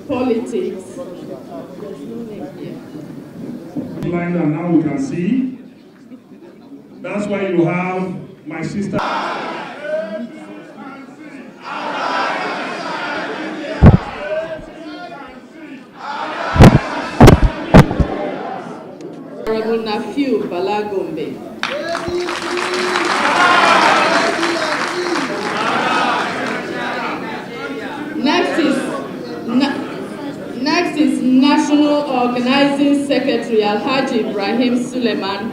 politics. Blind and now we can see. That's why you have my sister. Honorable Nafui Bala. Next is National Organizing Secretary Alhaji Ibrahim Suleiman.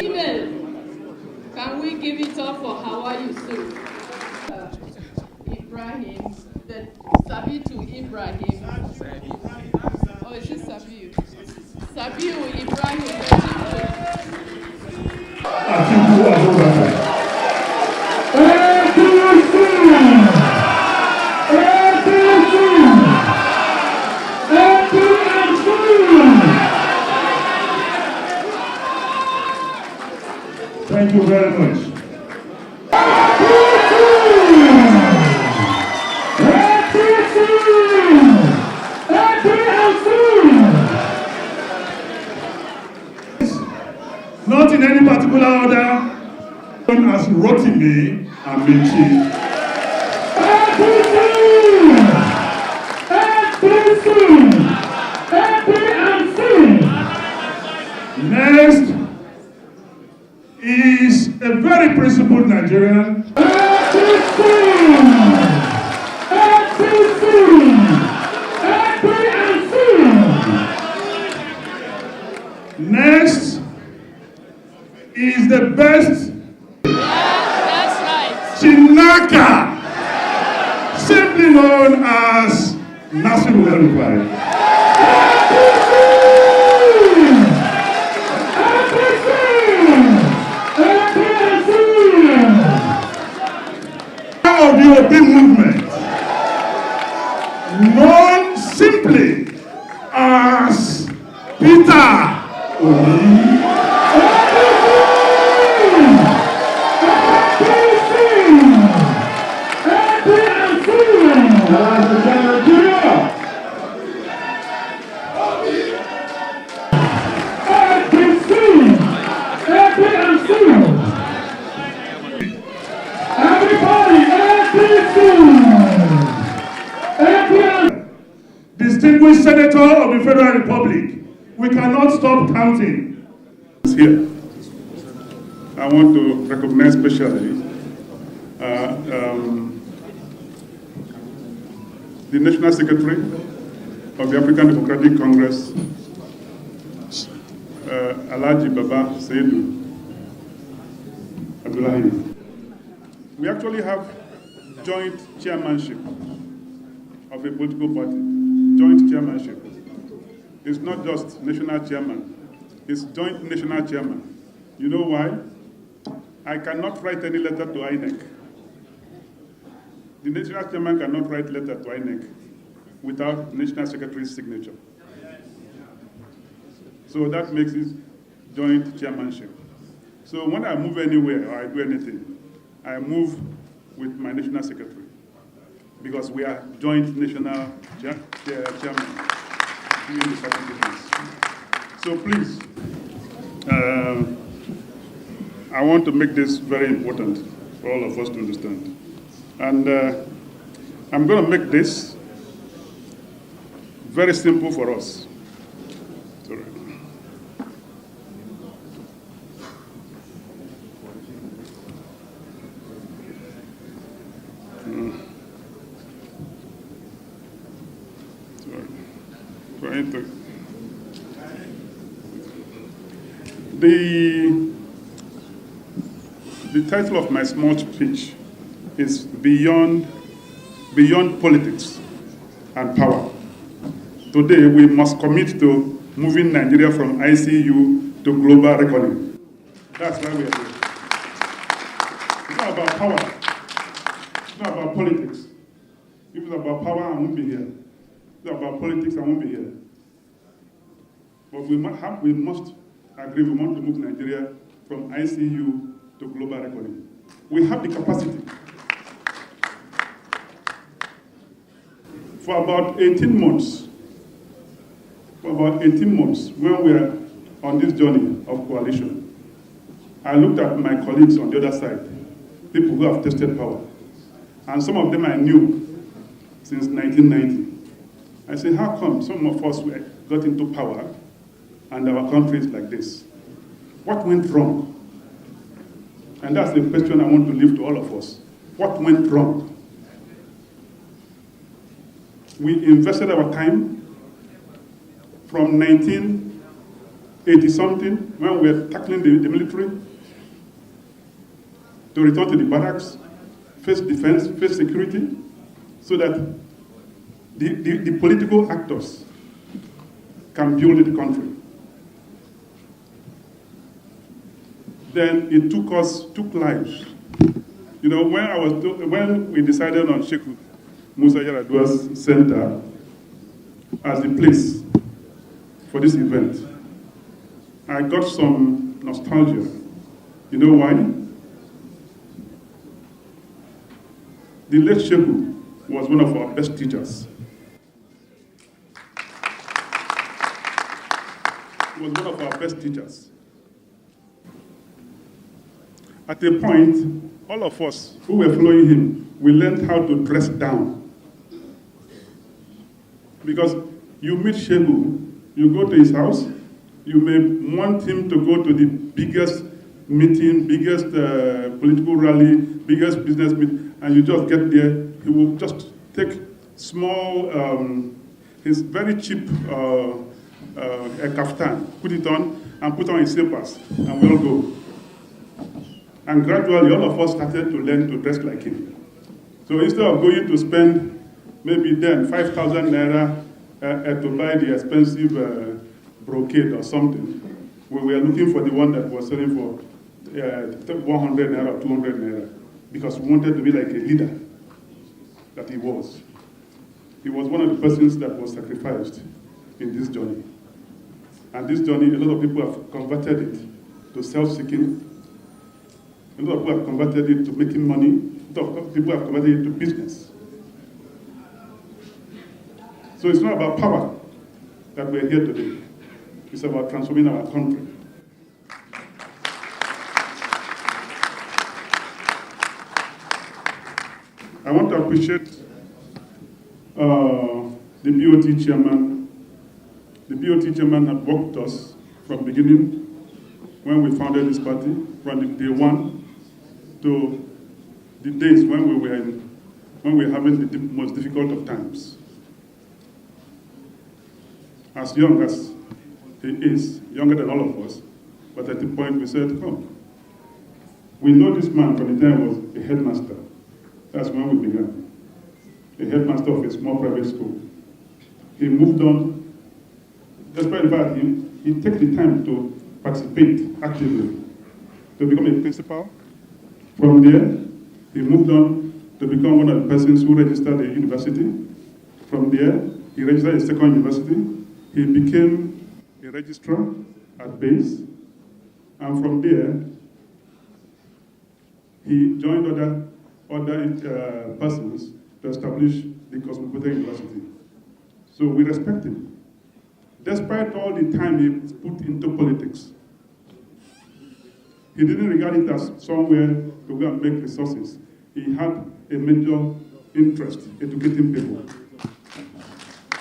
Email. Can we give it up for Hawa Yusuf? Ibrahim, the Sabitu Ibrahim. Oh, is it Sabiu? Sabiu Ibrahim, Thank you very much. Not in any particular order, as Rotimi and Michi. Next is a very principled Nigerian. Next is the best. That's right. Chinaka, simply known as Nafui. Of the Obi movement, known simply as Peter Obi. Distinguished Senator of the Federal Republic, we cannot stop counting. Here, I want to recognize specially the National Secretary of the African Democratic Congress, Alhaji Baba Seidu Abdullahi. We actually have joint chairmanship of a political party. Joint chairmanship. It's not just national chairman, it's joint national chairman. You know why? I cannot write any letter to INEC. The national chairman cannot write letter to INEC without national secretary's signature. So that makes it joint chairmanship. So when I move anywhere or I do anything, I move with my national secretary, because we are joint national chairman doing the certain business. So please, I want to make this very important for all of us to understand. And I'm going to make this very simple for us. Sorry. The title of my small speech is Beyond Politics and Power. Today, we must commit to moving Nigeria from ICU to global reckoning. That's why we are here. It's not about power. It's not about politics. If it's about power, I won't be here. If it's about politics, I won't be here. But we must agree we want to move Nigeria from ICU to global reckoning. We have the capacity. For about 18 months, when we are on this journey of coalition, I looked at my colleagues on the other side, people who have tasted power, and some of them I knew since 1990. I said, how come some of us got into power and our country is like this? What went wrong? And that's the question I want to leave to all of us. What went wrong? We invested our time from 1980-something, when we were tackling the military, to return to the barracks, face defense, face security, so that the political actors can build the country. Then it took lives. You know, when we decided on Sheikh Musa Yar'Adua's Center as the place for this event, I got some nostalgia. You know why? The late Sheikh was one of our best teachers. He was one of our best teachers. At a point, all of us who were following him, we learned how to dress down. Because you meet Shehu, you go to his house, you may want him to go to the biggest meeting, biggest political rally, biggest business meeting, and you just get there, he will just take small, his very cheap a kaftan, put it on, and put on his slippers, and we all go. And gradually, all of us started to learn to dress like him. So instead of going to spend maybe then 5,000 naira to buy the expensive brocade or something, we were looking for the one that was selling for 100 naira or 200 naira, because we wanted to be like a leader that he was. He was one of the persons that was sacrificed in this journey. And this journey, a lot of people have converted it to self-seeking. A lot of people have converted it to making money. A lot of people have converted it to business. So it's not about power that we're here today. It's about transforming our country. I want to appreciate the BOT chairman. The BOT chairman had worked with us from the beginning when we founded this party, from the day one to the days when we were having the most difficult of times. As young as he is, younger than all of us, but at the point we said, come. We know this man from the time he was a headmaster. That's when we began. A headmaster of a small private school. He moved on, despite the fact he took the time to participate actively, to become a principal. From there, he moved on to become one of the persons who registered a university. From there, he registered a second university. He became a registrar at base. And from there, he joined other persons to establish the Cosmopolitan University. So we respect him. Despite all the time he put into politics, he didn't regard it as somewhere to go and make resources. He had a major interest in educating people.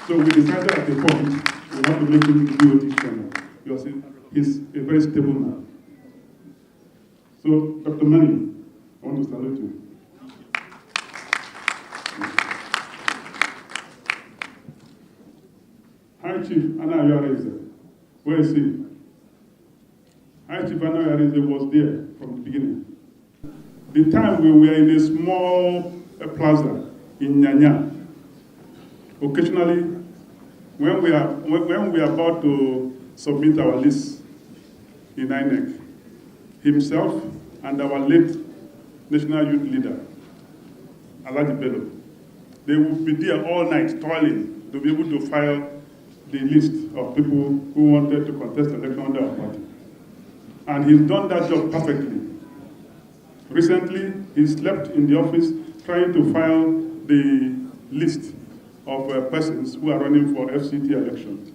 So we decided at the point we have to make him the BOT chairman, because he's a very stable man. So, Dr. Mani, I want to salute you. High Chief Anna Yareze, where is he? High Chief Anna Yareze was there from the beginning. The time we were in a small plaza in Nyanya, occasionally, when we are about to submit our list in INEC, himself and our late national youth leader, Alhaji Bello, they would be there all night toiling to be able to file the list of people who wanted to contest election under our party. And he's done that job perfectly. Recently, he slept in the office trying to file the list of persons who are running for FCT elections.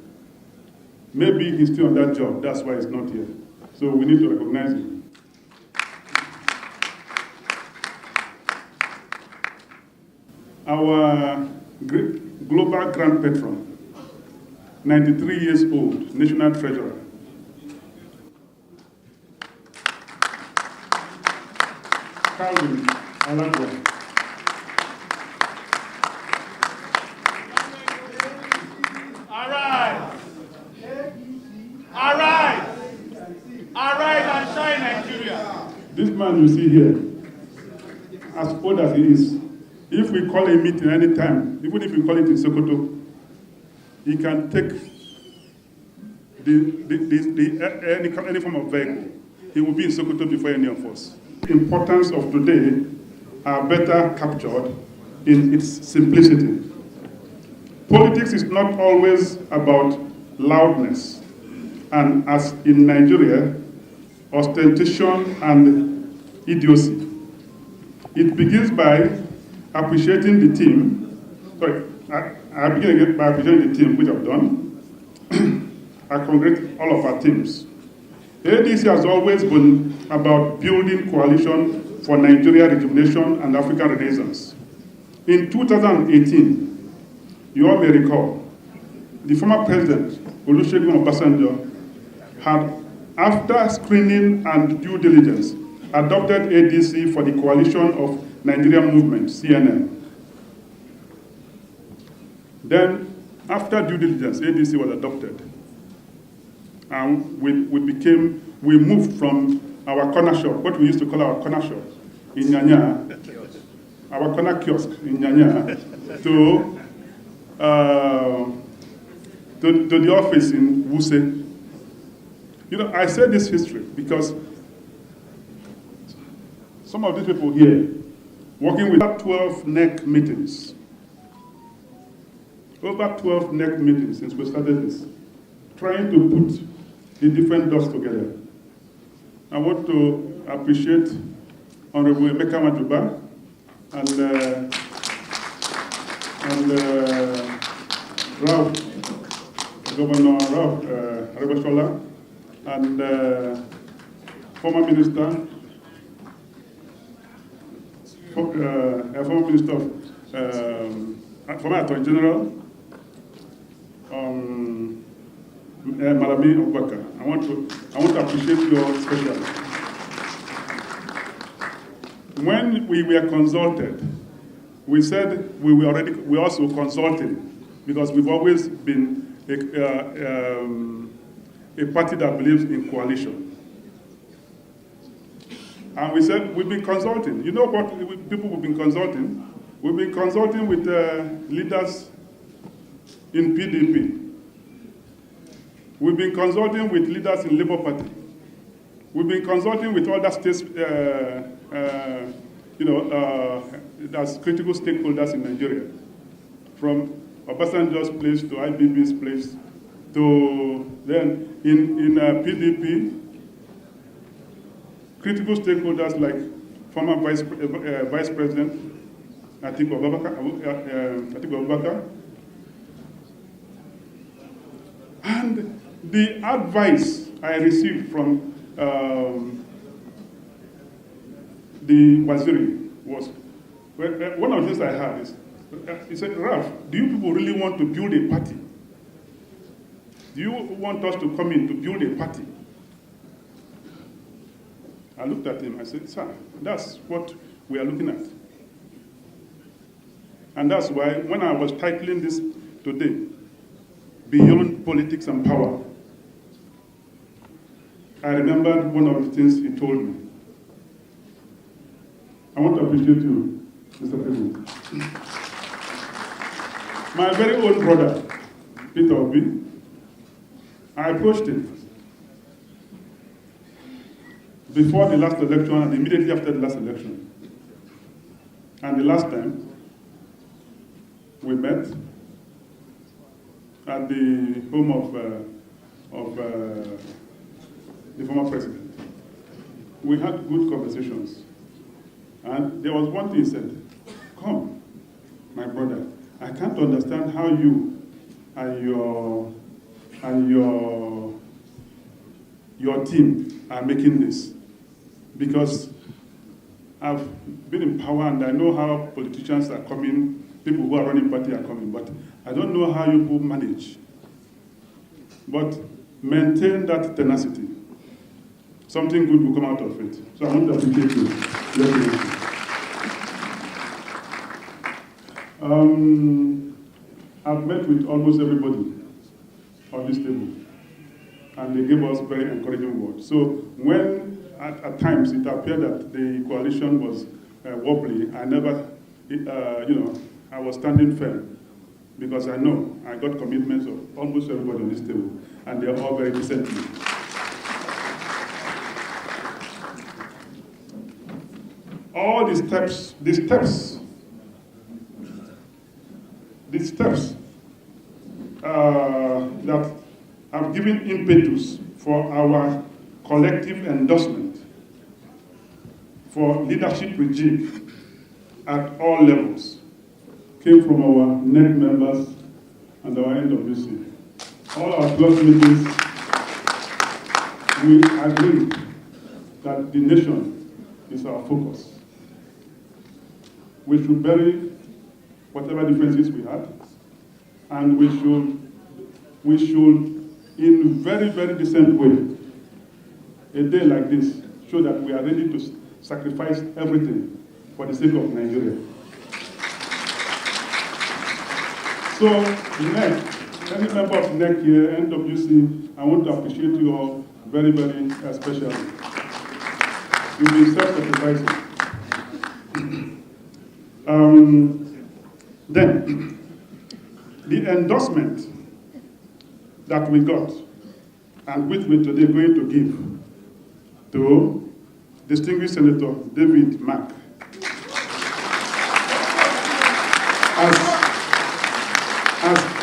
Maybe he's still on that job, that's why he's not here. So we need to recognize him. Our global grand patron, 93 years old, national treasurer, Calvin Alagwa. Arise and shine, Nigeria. This man you see here, as old as he is, if we call a meeting anytime, even if we call it in Sokoto, he can take any form of vehicle. He will be in Sokoto before any of us. The importance of today are better captured in its simplicity. Politics is not always about loudness, and as in Nigeria, ostentation and idiocy. It begins by appreciating the team. Sorry, I begin again by appreciating the team, which I've done. I congratulate all of our teams. ADC has always been about building coalition for Nigeria rejuvenation and African renaissance. In 2018, you all may recall, the former president, Olusegun Obasanjo, had, after screening and due diligence, adopted ADC for the Coalition of Nigerian Movement, CNN. Then, after due diligence, ADC was adopted. And we moved from our corner shop, what we used to call our corner shop in Nyanya, our corner kiosk in Nyanya, to the office in Wuse. You know, I say this history because some of these people here, working with 12 NEC meetings, over 12 NEC meetings since we started this, trying to put the different dots together. I want to appreciate Honorable Emeka Majuba and Ralph, Governor Ralph Aregbesola, and former minister, former Attorney General, Malami Obaka. I want to appreciate you all especially. When we were consulted, we said we also consulting because we've always been a party that believes in coalition. And we said we've been consulting. You know what people we've been consulting? We've been consulting with leaders in PDP. We've been consulting with leaders in Labour Party. We've been consulting with other states, that's critical stakeholders in Nigeria, from Obasanjo's place to IBB's place, to then in PDP, critical stakeholders like former Vice President Atiku Abubakar, and the advice I received from the Waziri was, one of the things I had is, he said, Ralph, do you people really want to build a party? Do you want us to come in to build a party? I looked at him, I said, sir, that's what we are looking at. And that's why when I was titling this today, Beyond Politics and Power, I remembered one of the things he told me. I want to appreciate you, Mr. President. My very own brother, Peter Obi, I approached him before the last election and immediately after the last election. And the last time, we met at the home of the former president. We had good conversations. And there was one thing he said, come, my brother, I can't understand how you and your team are making this, because I've been in power and I know how politicians are coming, people who are running party are coming, but I don't know how you people manage. But maintain that tenacity. Something good will come out of it. So I want to appreciate you. I've met with almost everybody on this table, and they gave us very encouraging words. So when at times it appeared that the coalition was wobbly, I never, I was standing firm, because I know I got commitments of almost everybody on this table, and they are all very decent people. All the steps that have given impetus for our collective endorsement for leadership regime at all levels came from our NEC members and our NWC. All our close meetings, we agreed that the nation is our focus. We should bury whatever differences we had, and we should, in very, very decent way, a day like this, show that we are ready to sacrifice everything for the sake of Nigeria. So, NEC, any member of NEC here, NWC, I want to appreciate you all very, very especially. You've been self-sacrificing. Then, the endorsement that we got, and which we're today going to give to distinguished Senator David Mack as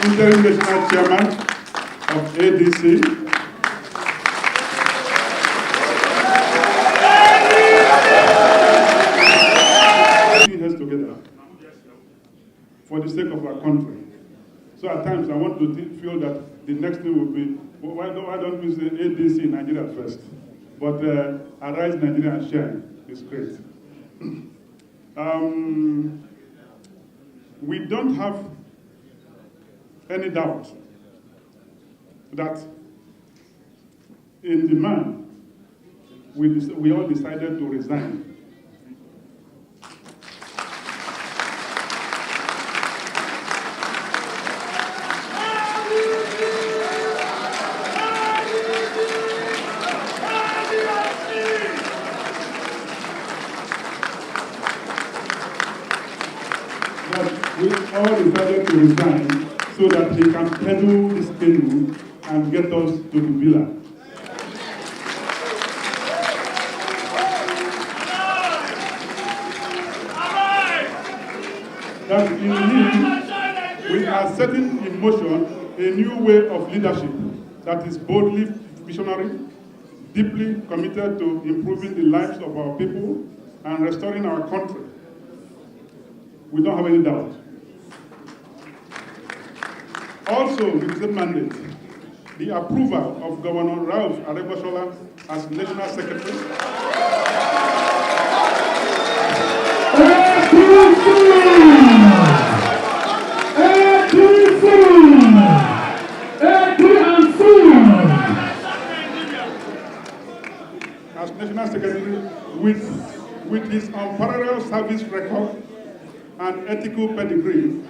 interim national chairman of ADC. Together for the sake of our country. So at times I want to feel that the next thing will be, why don't we say ADC Nigeria first? But Arise Nigeria and Shine is great. We don't have any doubt that in demand, we all decided to resign. We all decided to resign so that he can pedal this canoe and get us to the villa. That in him, we are setting in motion a new way of leadership that is boldly visionary, deeply committed to improving the lives of our people and restoring our country. We don't have any doubt. Also, with the mandate, the approval of Governor Ralph Aregbesola as National Secretary. As National Secretary, with his unparalleled service record and ethical pedigree,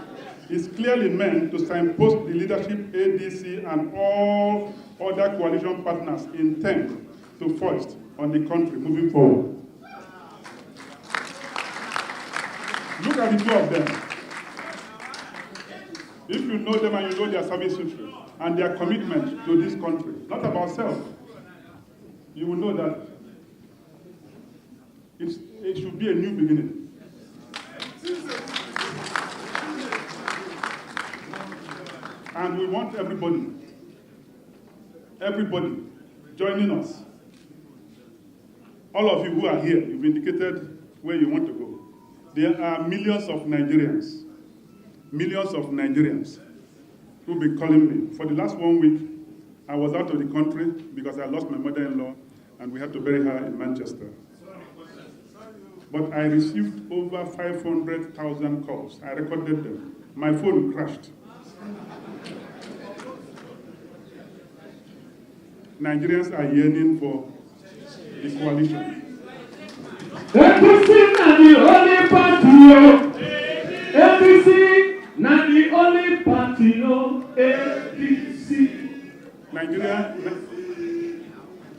is clearly meant to signpost the leadership ADC and all other coalition partners intend to foist on the country moving forward. Look at the two of them. If you know them and you know their service history and their commitment to this country, not about self, you will know that it should be a new beginning. And we want everybody joining us. All of you who are here, you've indicated where you want to go. There are millions of Nigerians millions of Nigerians who've been calling me. For the last 1 week, I was out of the country because I lost my mother-in-law and we had to bury her in Manchester. But I received over 500,000 calls. I recorded them. My phone crashed. Nigerians are yearning for the coalition. APC na the only party, oh. APC na the only party, oh. APC.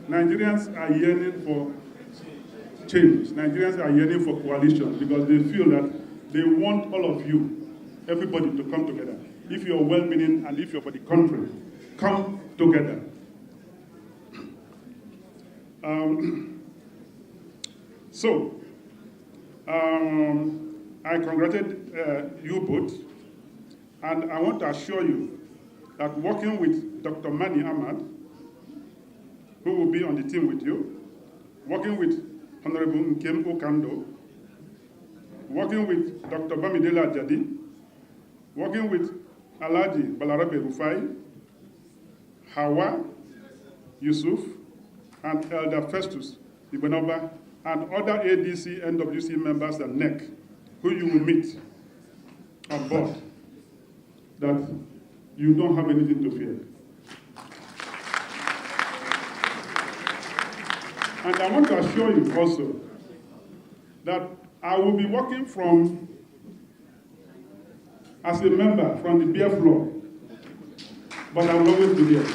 Nigerians are yearning for change. Nigerians are yearning for coalition because they feel that they want all of you, everybody, to come together. If you're well-meaning and if you're for the country, come together. I congratulate you both, and I want to assure you that working with Dr. Mani Ahmad, who will be on the team with you, working with Honorable Nkem Okando, working with Dr. Bamidele Ajadi, working with Alhaji Balarabe Rufai, Hawa Yusuf, and Elder Festus Ibenoba, and other ADC, NWC members and NEC, who you will meet on board, that you don't have anything to fear. And I want to assure you also that I will be working as a member from the bare floor, but I will always be there.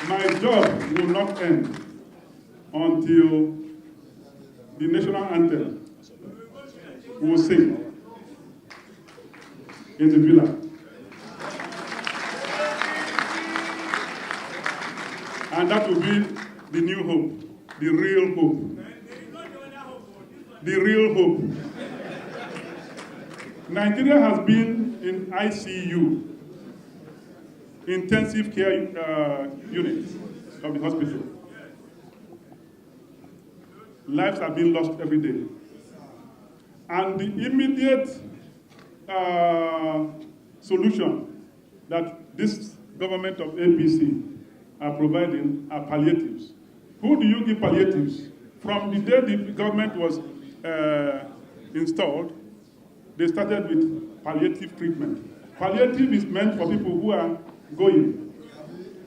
My job will not end until the national anthem will sing in the villa. And that will be the new hope, the real hope. The real hope. Nigeria has been in ICU, intensive care unit of the hospital. Lives are being lost every day. And the immediate solution that this government of APC are providing are palliatives. Who do you give palliatives? From the day the government was installed, they started with palliative treatment. Palliative is meant for people who are going,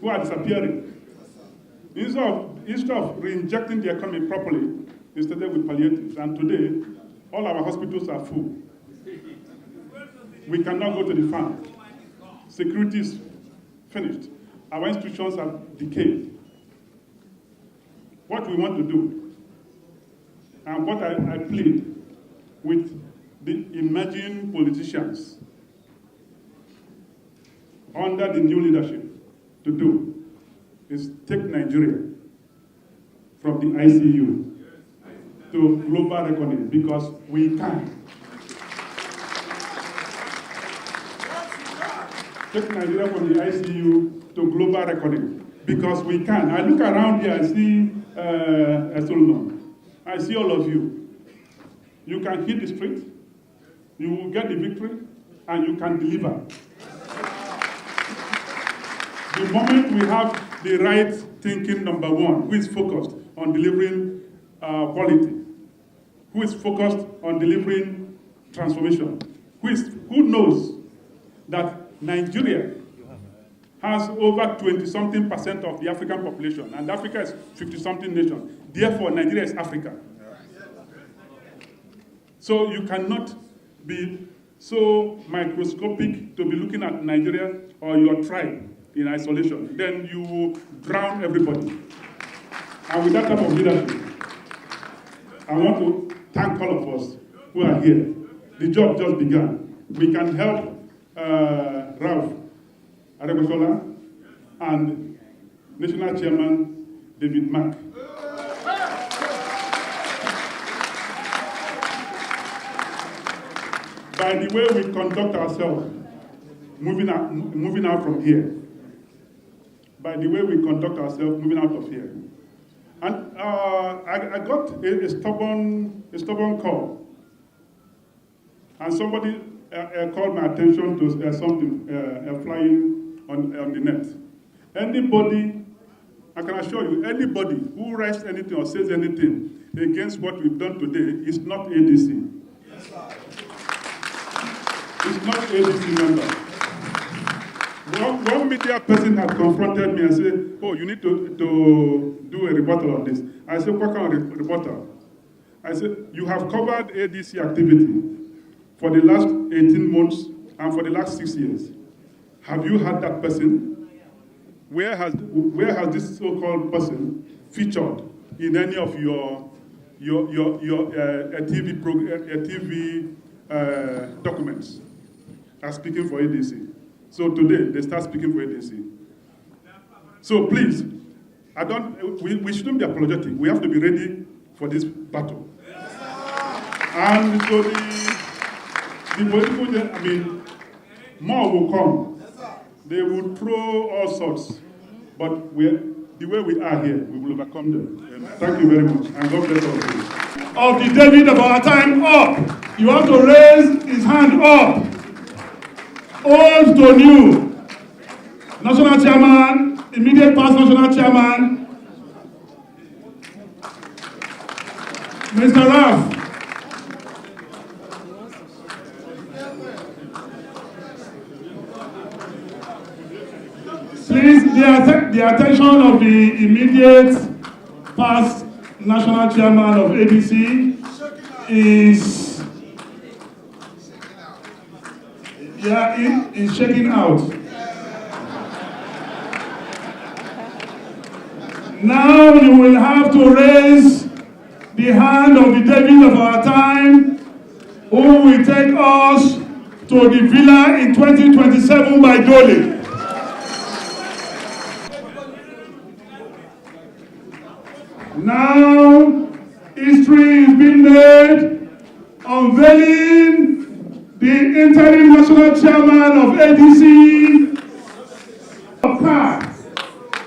who are disappearing. Instead of re-injecting the economy properly, they started with palliatives. And today, all our hospitals are full. We cannot go to the farm. Security is finished. Our institutions have decayed. What we want to do, and what I plead with the emerging politicians under the new leadership to do, is take Nigeria from the ICU to global reckoning, because we can. Take Nigeria from the ICU to global reckoning, because we can. I look around here, I see Solomon. I see all of you. You can hit the street, you will get the victory, and you can deliver. The moment we have the right thinking, number one, who is focused on delivering quality, who is focused on delivering transformation, who knows that Nigeria has over 20-something% of the African population, and Africa is 50-something nation. Therefore, Nigeria is Africa. So you cannot be so microscopic to be looking at Nigeria or your tribe in isolation. Then you will drown everybody. And with that type of leadership, I want to thank all of us who are here. The job just began. We can help Ralph Aregbesola and National Chairman David Mack. By the way we conduct ourselves, moving out from here. By the way we conduct ourselves, moving out of here. And I got a stubborn call And somebody called my attention to something flying on the net. Anybody, I can assure you, anybody who writes anything or says anything against what we've done today is not ADC. Yes, sir. It's not ADC member. One media person had confronted me and said, oh, you need to do a rebuttal on this. I said, what kind of rebuttal? I said, you have covered ADC activity for the last 18 months and for the last 6 years. Have you had that person? Where has this so-called person featured in any of your TV documents as speaking for ADC? So today, they start speaking for ADC. So please, we shouldn't be apologetic. We have to be ready for this battle. And so the political, I mean, more will come. They will throw all sorts. But the way we are here, we will overcome them. Thank you very much. And God bless all of you. Of the David of our time up. You have to raise his hand up. Old to new. National chairman, immediate past national chairman, Mr. Raf. Please, the attention of the immediate past national chairman of ABC is shaking out. Now you will have to raise the hand of the David of our time, who will take us to the villa in 2027 by Dole. Now, history is being made, unveiling the interim national chairman of ADC, of card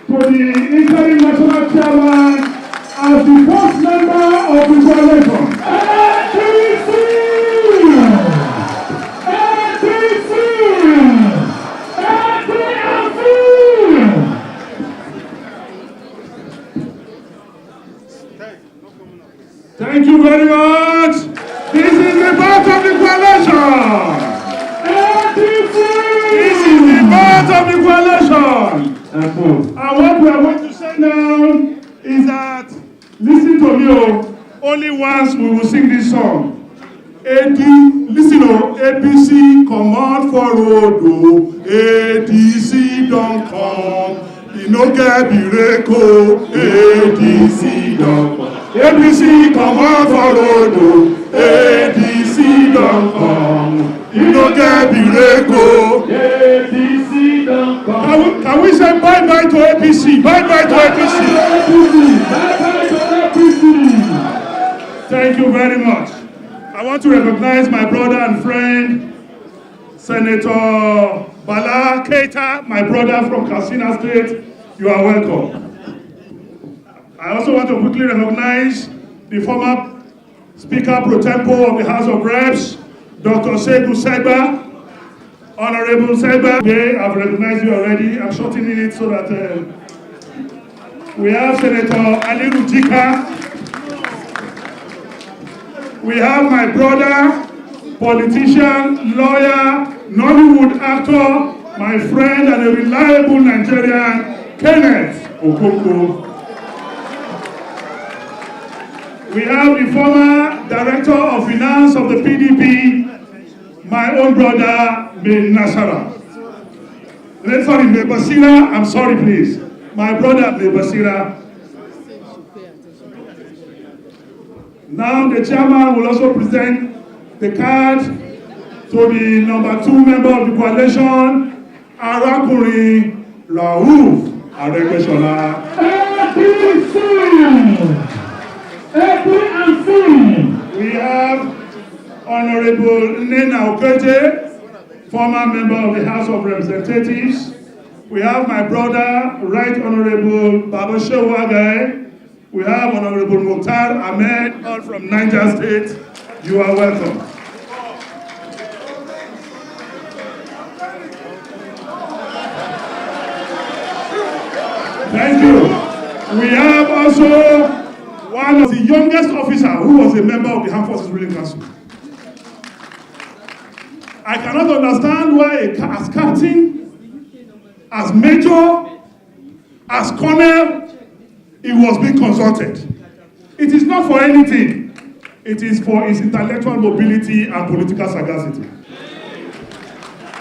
to the interim national chairman as the first member of the coalition. ADC! ADC! ADC! Thank you very much. This is the birth of the coalition. This is the birth of the coalition. And what we are going to say now is that, listen to me, only once we will sing this song. Listen, APC command for road, ADC don't come. You no get miracle, ADC don't come. APC command for road, ADC don't come. You no get miracle, ADC don't come. Can we say bye-bye to APC? Bye-bye to APC. Bye-bye to APC. Thank you very much. I want to recognize my brother and friend, Senator Bala Keita, my brother from Katsina State. You are welcome. I also want to quickly recognize the former Speaker Pro Tempore of the House of Reps, Dr. Sekou Segba. Honorable Segba, okay, I've recognized you already. I'm shortening it so that we have Senator Ali Rujika. We have my brother, politician, lawyer, Nollywood actor, my friend and a reliable Nigerian, Kenneth Okwonkwo. We have the former Director of Finance of the PDP, my own brother, May Nasara. Sorry, May Basira, I'm sorry please. My brother, May Basira. Now the chairman will also present the card to the number 2 member of the coalition, Arakuri Raouf Aregbesola. We have Honorable Nena Okeje, former member of the House of Representatives. We have my brother, Right Honorable Babashew Agai. We have Honorable Mukhtar Ahmed, all from Niger State. You are welcome. Thank you. We have also one of the youngest officers who was a member of the Armed Forces Ruling Council. I cannot understand why as captain, as major, as colonel, he was being consulted. It is not for anything. It is for his intellectual mobility and political sagacity.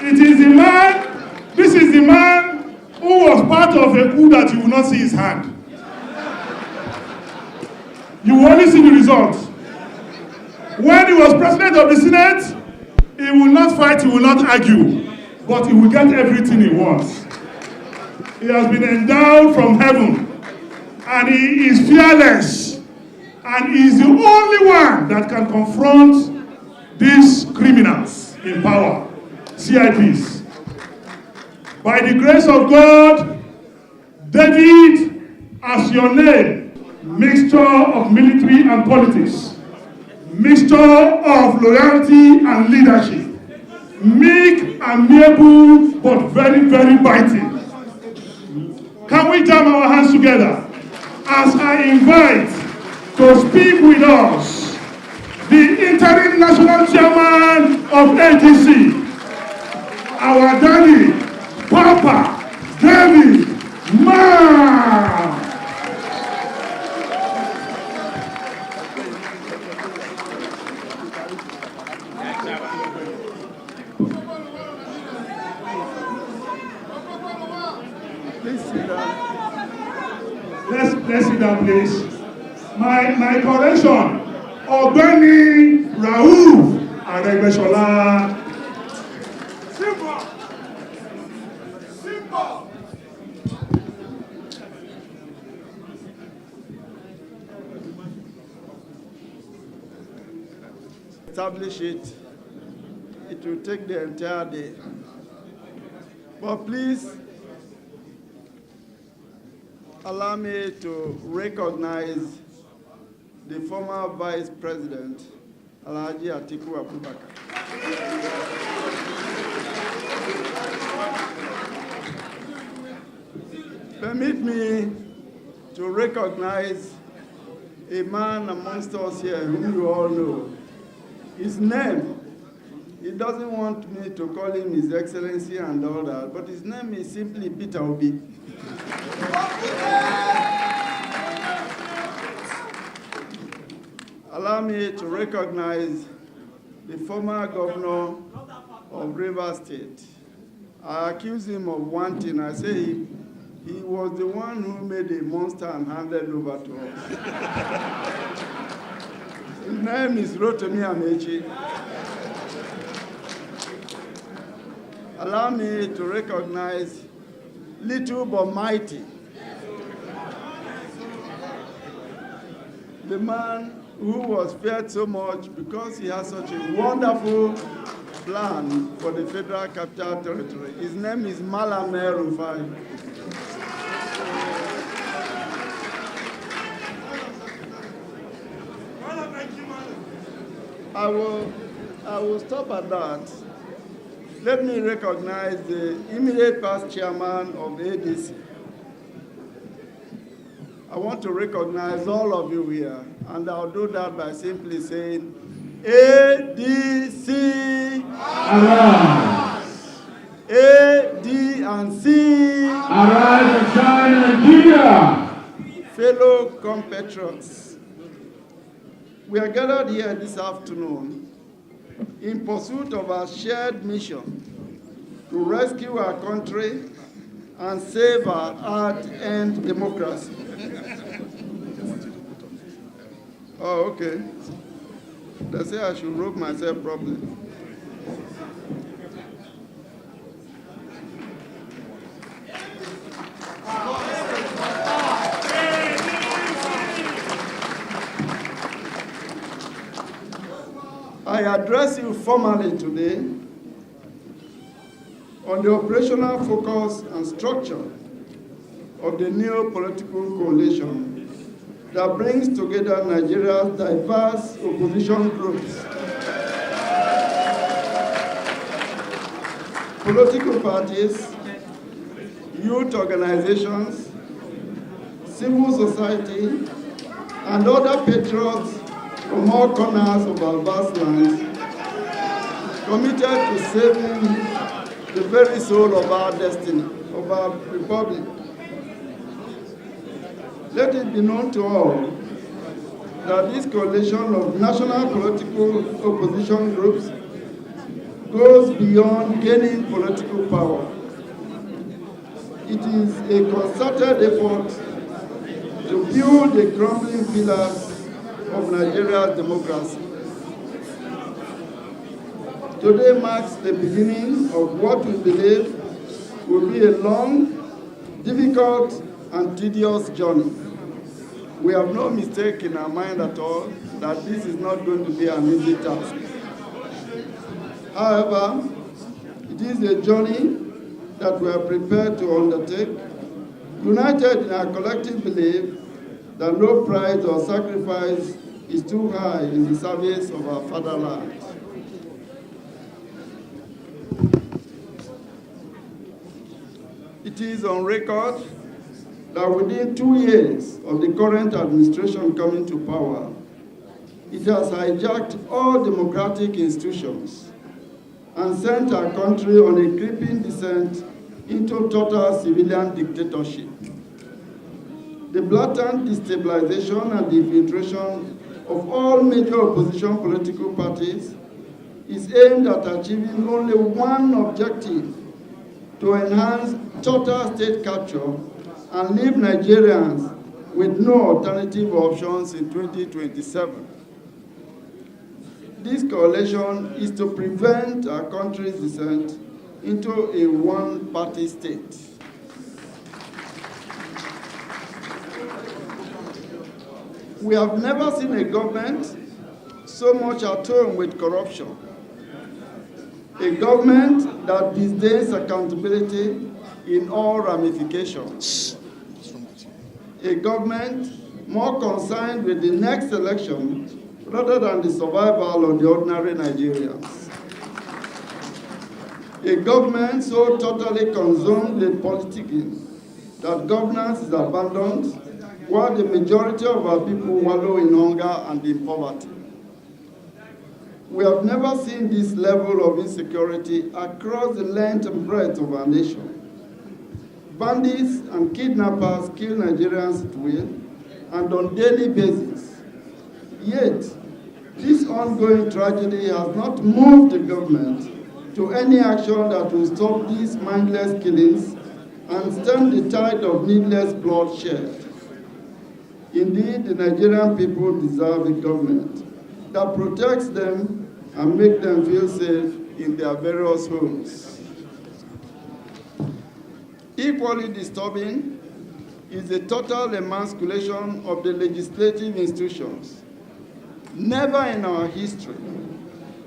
It is the man, this is the man who was part of a coup that you will not see his hand. You will only see the results. When he was president of the Senate, he will not fight, he will not argue, but he will get everything he wants. He has been endowed from heaven, and he is fearless, and he is the only one that can confront these criminals in power, CIPs. By the grace of God, David, as your name, mixture of military and politics, mixture of loyalty and leadership, meek and amiable, but very, very biting. Can we jam our hands together as I invite to speak with us the interim national chairman of ADC, our daddy, Papa David Ma. Let's sit down, please. My correction, Ọ̀gbẹ́ni Rauf Arẹ́gbẹ́ṣọlá. Establish it. It will take the entire day. But please allow me to recognize the former Vice President, Alhaji Atiku Abubakar. Permit me to recognize a man amongst us here whom you all know. His name, he doesn't want me to call him His Excellency and all that, but his name is simply Peter Obi. Allow me to recognize the former governor of Rivers State. I accuse him of one thing. I say he was the one who made a monster and handed over to us. His name is Rotimi Amechi. Allow me to recognize little but mighty, the man who was feared so much because he has such a wonderful plan for the Federal Capital Territory. His name is Malam Rufai. I will stop at that. Let me recognize the immediate past chairman of the ADC. I want to recognize all of you here, and I'll do that by simply saying, ADC, arise! A, D, and C, Arise and shine, Nigeria! Fellow compatriots, we are gathered here this afternoon in pursuit of our shared mission to rescue our country and save our hard-earned democracy. Oh, okay. They say I should rope myself properly. I address you formally today on the operational focus and structure of the new political coalition that brings together Nigeria's diverse opposition groups, political parties, youth organizations, civil society, and other patriots from all corners of our vast lands, committed to saving the very soul of our destiny, of our republic. Let it be known to all that this coalition of national political opposition groups goes beyond gaining political power. It is a concerted effort to build the crumbling pillars of Nigeria's democracy. Today marks the beginning of what we believe will be a long, difficult, and tedious journey. We have no mistake in our mind at all that this is not going to be an easy task. However, it is a journey that we are prepared to undertake, united in our collective belief that no price or sacrifice is too high in the service of our fatherland. It is on record that within 2 years of the current administration coming to power, it has hijacked all democratic institutions and sent our country on a creeping descent into total civilian dictatorship. The blatant destabilization and infiltration of all major opposition political parties is aimed at achieving only one objective: to enhance total state capture and leave Nigerians with no alternative options in 2027. This coalition is to prevent our country's descent into a one-party state. We have never seen a government so much at home with corruption. A government that disdains accountability in all ramifications. A government more concerned with the next election rather than the survival of the ordinary Nigerians. A government so totally consumed with politicking that governance is abandoned while the majority of our people wallow in hunger and in poverty. We have never seen this level of insecurity across the length and breadth of our nation. Bandits and kidnappers kill Nigerians at will and on a daily basis. Yet, this ongoing tragedy has not moved the government to any action that will stop these mindless killings and stem the tide of needless bloodshed. Indeed, the Nigerian people deserve a government that protects them and makes them feel safe in their various homes. Equally disturbing is the total emasculation of the legislative institutions. Never in our history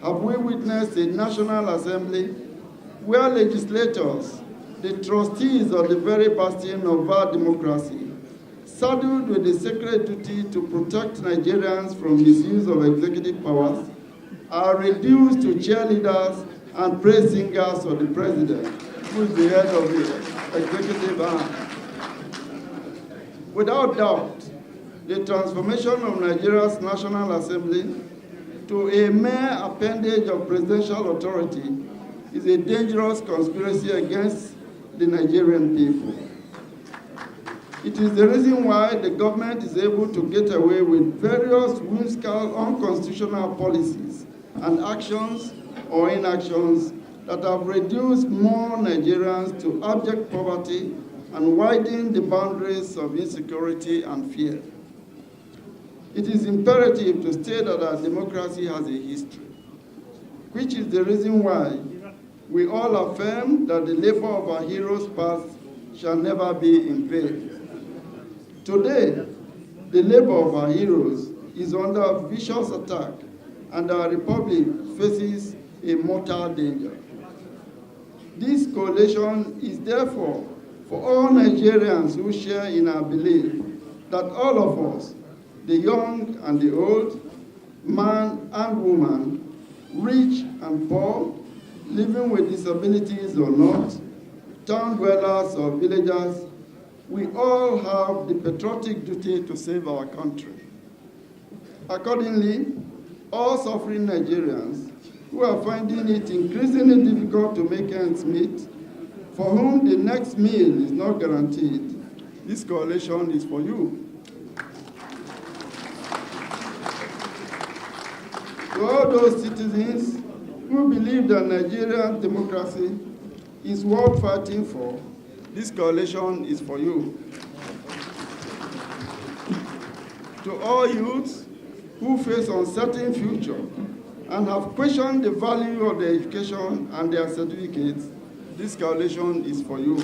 have we witnessed a National Assembly where legislators, the trustees of the very bastion of our democracy, saddled with the sacred duty to protect Nigerians from misuse of executive powers, are reduced to cheerleaders and praise singers of the president, who is the head of the executive arm. Without doubt, the transformation of Nigeria's National Assembly to a mere appendage of presidential authority is a dangerous conspiracy against the Nigerian people. It is the reason why the government is able to get away with various whimsical, unconstitutional policies and actions or inactions that have reduced more Nigerians to abject poverty and widened the boundaries of insecurity and fear. It is imperative to state that our democracy has a history, which is the reason why we all affirm that the labor of our heroes past shall never be in vain. Today, the labor of our heroes is under vicious attack, and our republic faces a mortal danger. This coalition is therefore for all Nigerians who share in our belief that all of us, the young and the old, man and woman, rich and poor, living with disabilities or not, town dwellers or villagers, we all have the patriotic duty to save our country. Accordingly, all suffering Nigerians who are finding it increasingly difficult to make ends meet, for whom the next meal is not guaranteed, this coalition is for you. To all those citizens who believe that Nigerian democracy is worth fighting for, this coalition is for you. To all youths who face uncertain future and have questioned the value of their education and their certificates, this coalition is for you.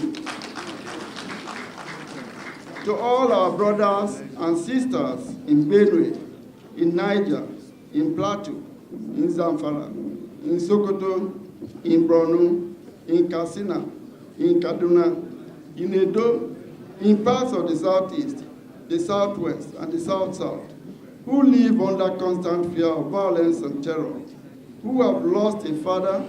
To all our brothers and sisters in Benue, in Niger, in Plateau, in Zamfara, in Sokoto, in Borno, in Katsina, in Kaduna, in Edo, in parts of the Southeast, the Southwest, and the South-South, who live under constant fear of violence and terror, who have lost a father,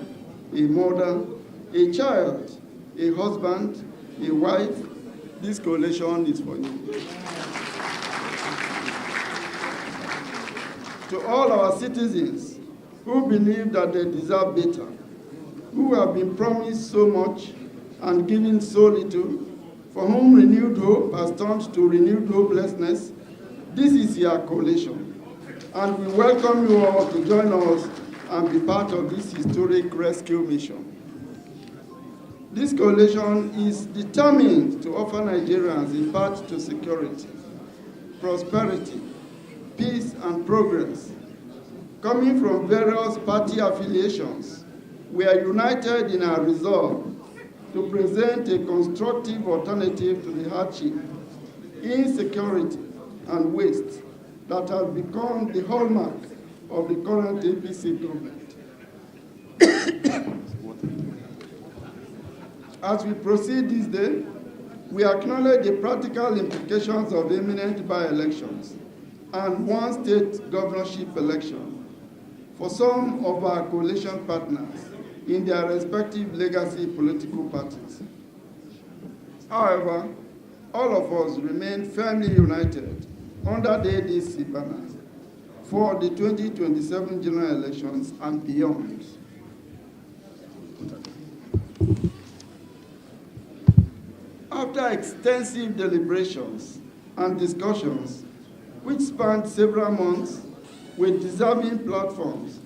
a mother, a child, a husband, a wife, this coalition is for you. To all our citizens who believe that they deserve better, who have been promised so much and given so little, for whom renewed hope has turned to renewed hopelessness, this is your coalition. And we welcome you all to join us and be part of this historic rescue mission. This coalition is determined to offer Nigerians a path to security, prosperity, peace, and progress. Coming from various party affiliations, we are united in our resolve to present a constructive alternative to the hardship, insecurity, and waste that has become the hallmark of the current APC government. As we proceed this day, we acknowledge the practical implications of imminent by-elections and one state governorship election for some of our coalition partners in their respective legacy political parties. However, all of us remain firmly united under the ADC banner for the 2027 general elections and beyond. After extensive deliberations and discussions, which spanned several months with deserving platforms,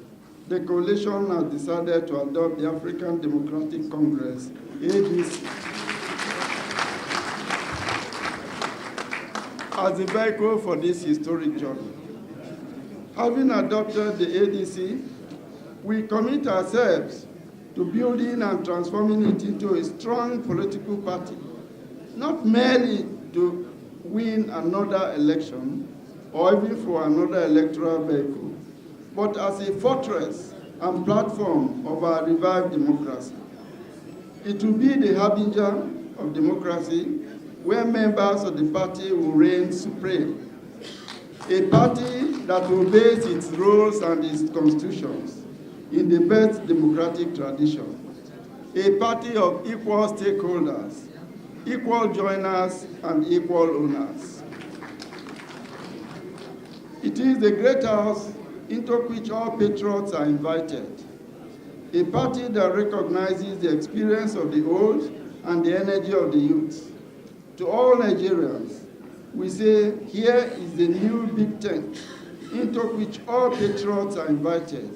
the coalition has decided to adopt the African Democratic Congress, ADC, as the vehicle for this historic journey. Having adopted the ADC, we commit ourselves to building and transforming it into a strong political party, not merely to win another election or even for another electoral vehicle, but as a fortress and platform of our revived democracy. It will be the harbinger of democracy where members of the party will reign supreme. A party that obeys its rules and its constitutions in the best democratic tradition. A party of equal stakeholders, equal joiners, and equal owners. It is the great house into which all patriots are invited. A party that recognizes the experience of the old and the energy of the youth. To all Nigerians, we say, here is the new big tent into which all patriots are invited.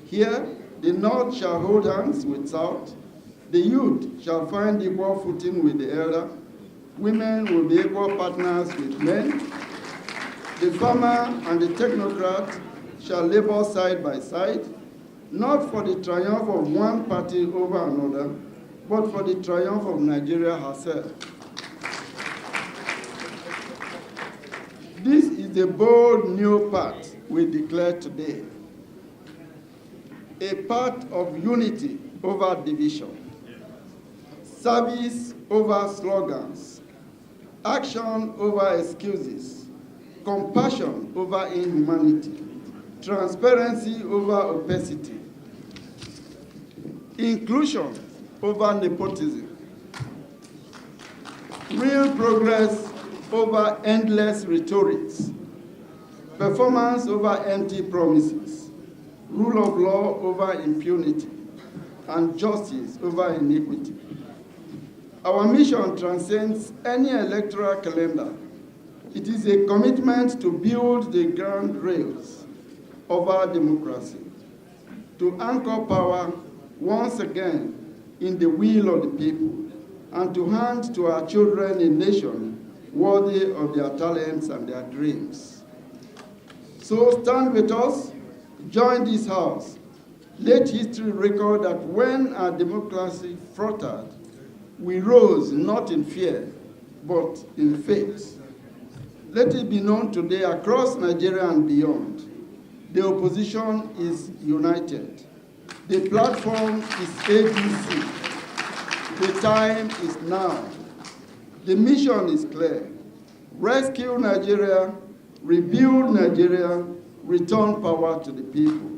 Here, the North shall hold hands with South, the youth shall find equal footing with the elder, women will be equal partners with men, the farmer and the technocrat shall labor side by side, not for the triumph of one party over another, but for the triumph of Nigeria herself. This is the bold new path we declare today. A path of unity over division, service over slogans, action over excuses, compassion over inhumanity, transparency over opacity, inclusion over nepotism, real progress over endless rhetorics, performance over empty promises, rule of law over impunity, and justice over iniquity. Our mission transcends any electoral calendar. It is a commitment to build the ground rails of our democracy, to anchor power once again in the will of the people, and to hand to our children a nation worthy of their talents and their dreams. So stand with us, join this house. Let history record that when our democracy faltered, we rose not in fear, but in faith. Let it be known today across Nigeria and beyond, the opposition is united. The platform is ABC. The time is now. The mission is clear. Rescue Nigeria, rebuild Nigeria, return power to the people.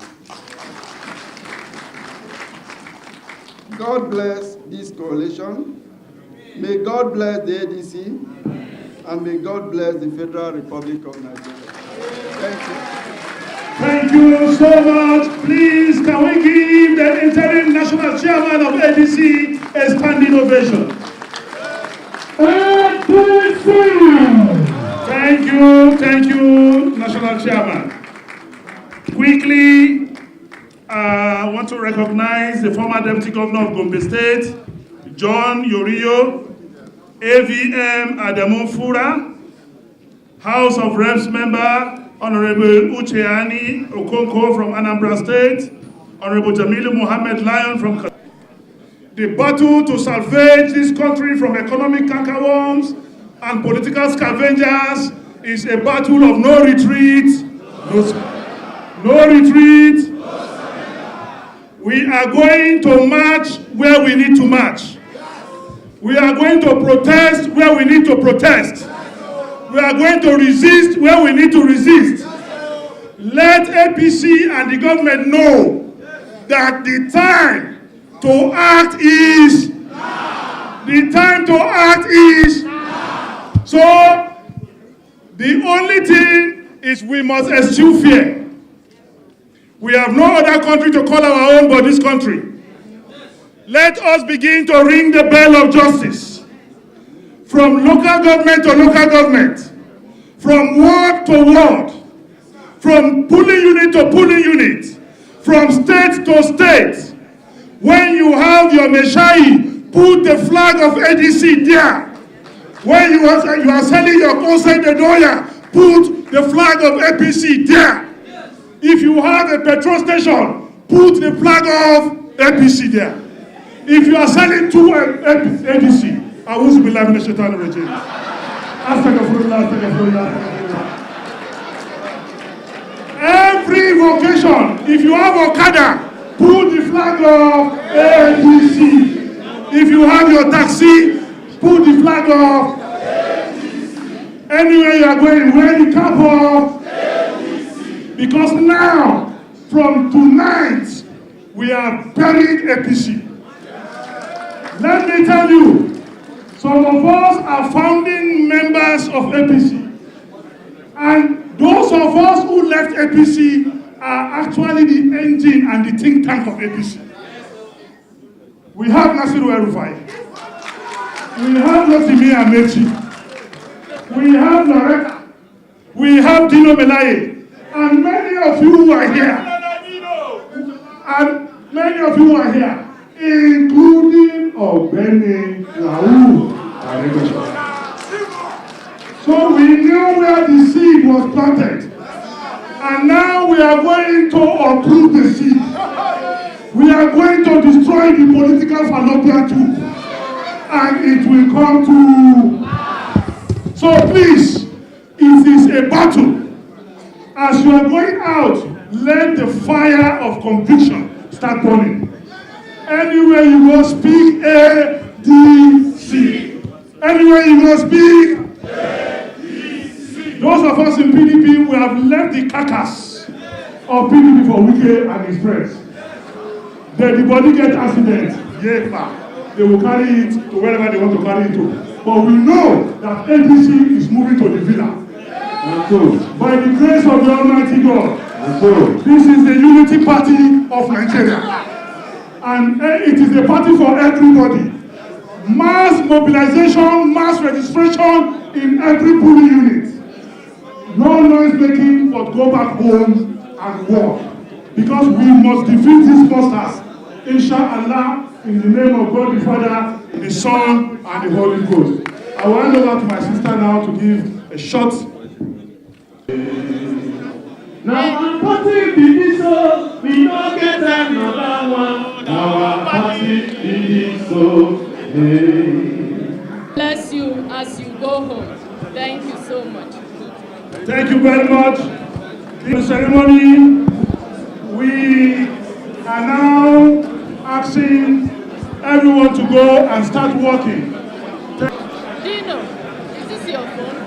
God bless this coalition. May God bless the ADC, and may God bless the Federal Republic of Nigeria. Thank you. Thank you so much. Please, can we give the interim national chairman of ADC a standing ovation? Thank you, national chairman. Quickly, I want to recognize the former deputy governor of Gombe State, John Yorio, AVM Adamu Fura, House of Reps member, Honorable Ucheani Okwonkwo from Anambra State, Honorable Jamilu Mohammed Lion from the battle to salvage this country from economic cankerworms and political scavengers is a battle of no retreat. No retreat. We are going to march where we need to march. We are going to protest where we need to protest. We are going to resist where we need to resist. Let APC and the government know that the time to act is now. The time to act is now. So the only thing is we must eschew fear. We have no other country to call our own but this country. Let us begin to ring the bell of justice. From local government to local government, from ward to ward, from polling unit to polling unit, from state to state. When you have your Meshai, put the flag of ADC there. When you are selling your Conseil de Doya, put the flag of APC there. If you have a petrol station, put the flag of APC there. If you are selling to APC, I will be living in the Shaitan regime. Every vocation, if you have Okada, put the flag of APC. If you have your taxi, put the flag of APC. Anywhere you are going, wear the cap of APC. Because now, from tonight, we are buried APC. Let me tell you, some of us are founding members of APC. And those of us who left APC are actually the engine and the think tank of APC. We have Nasiru El-Rufai. We have Rotimi Amechi. We have Loretta. We have Dino Melaye. And many of you who are here. And many of you who are here. Including Ogbeni Raul. So we knew where the seed was planted. And now we are going to uproot the seed. We are going to destroy the political fallopian tube. And it will come to... So please, it is a battle. As you are going out, let the fire of conviction start burning. Anywhere you go, speak ADC. Anywhere you go, speak ADC. Those of us in PDP, we have left the carcass of PDP for Wike and his friends. Then the body gets accident. Yeah, they will carry it to wherever they want to carry it to. but we know that APC is moving to the villa. By the grace of the Almighty God, this is the unity party of Nigeria. And it is a party for everybody. Mass mobilization, mass registration in every polling unit. No noise making, but go back home and work. Because we must defeat these monsters. Inshallah, in the name of God the Father, the Son, and the Holy Ghost. I will hand over to my sister now to give a short. Now our party be so, we don't get another one. Now our party be so. Bless you as you go home. Thank you so much. Thank you very much. In the ceremony, we are now asking everyone to go and start working. Dino, is this your phone?